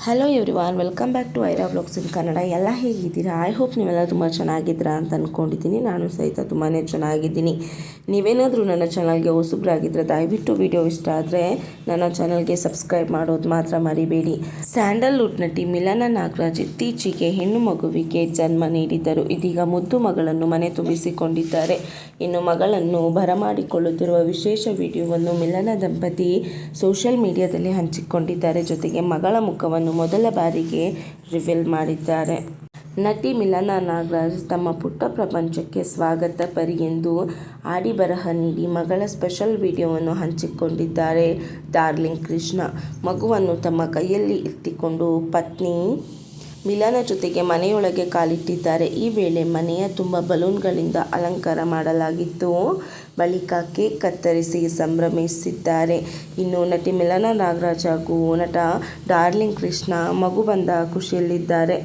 Hello everyone, welcome back to Aira vlogs in Kannada. ಎಲ್ಲ ಹೇಗಿದ್ದೀರಾ? I hope ನೀವೆಲ್ಲ ತುಂಬ ಚೆನ್ನಾಗಿದ್ದೀರಾ ಅಂತ ಅಂದ್ಕೊಂಡಿದ್ದೀನಿ. ನಾನು ಸಹಿತ ತುಂಬಾ ಚೆನ್ನಾಗಿದ್ದೀನಿ. ನೀವೇನಾದರೂ ನನ್ನ ಚಾನಲ್ಗೆ ಹೊಸಬ್ರಾಗಿದ್ದರೆ ದಯವಿಟ್ಟು ವಿಡಿಯೋ ಇಷ್ಟ ಆದರೆ ನನ್ನ ಚಾನಲ್ಗೆ ಸಬ್ಸ್ಕ್ರೈಬ್ ಮಾಡೋದು ಮಾತ್ರ ಮರಿಬೇಡಿ. ಸ್ಯಾಂಡಲ್ವುಡ್ ನಟಿ ಮಿಲನಾ ನಾಗರಾಜ್ ಇತ್ತೀಚೆಗೆ ಹೆಣ್ಣು ಮಗುವಿಗೆ ಜನ್ಮ ನೀಡಿದ್ದರು. ಇದೀಗ ಮುದ್ದು ಮಗಳನ್ನು ಮನೆ ತುಂಬಿಸಿಕೊಂಡಿದ್ದಾರೆ. ಇನ್ನು ಮಗಳನ್ನು ಬರಮಾಡಿಕೊಳ್ಳುತ್ತಿರುವ ವಿಶೇಷ ವಿಡಿಯೋವನ್ನು ಮಿಲನಾ ದಂಪತಿ ಸೋಷಿಯಲ್ ಮೀಡಿಯಾದಲ್ಲಿ ಹಂಚಿಕೊಂಡಿದ್ದಾರೆ. ಜೊತೆಗೆ ಮಗಳ ಮುಖವನ್ನು ಮೊದಲ ಬಾರಿಗೆ ರಿವೀಲ್ ಮಾಡಿದ್ದಾರೆ. ನಟಿ ಮಿಲನಾ ನಾಗರಾಜ್ ತಮ್ಮ ಪುಟ್ಟ ಪ್ರಪಂಚಕ್ಕೆ ಸ್ವಾಗತ ಪರಿ ಎಂದು ಆಡಿ ಬರಹ ನೀಡಿ ಮಗಳ ಸ್ಪೆಷಲ್ ವಿಡಿಯೋವನ್ನು ಹಂಚಿಕೊಂಡಿದ್ದಾರೆ. ಡಾರ್ಲಿಂಗ್ ಕೃಷ್ಣ ಮಗುವನ್ನು ತಮ್ಮ ಕೈಯಲ್ಲಿ ಎತ್ತಿಕೊಂಡು ಪತ್ನಿ ಮಿಲನಾ ಜೊತೆಗೆ ಮನೆಯೊಳಗೆ ಕಾಲಿಟ್ಟಿದ್ದಾರೆ. ಈ ವೇಳೆ ಮನೆಯ ತುಂಬ ಬಲೂನ್ಗಳಿಂದ ಅಲಂಕಾರ ಮಾಡಲಾಗಿತ್ತು. ಬಳಿಕ ಕೇಕ್ ಕತ್ತರಿಸಿ ಸಂಭ್ರಮಿಸಿದ್ದಾರೆ. ಇನ್ನು ನಟಿ ಮಿಲನಾ ನಾಗರಾಜ್ ಹಾಗೂ ನಟ ಡಾರ್ಲಿಂಗ್ ಕೃಷ್ಣ ಮಗು ಬಂದ ಖುಷಿಯಲ್ಲಿದ್ದಾರೆ.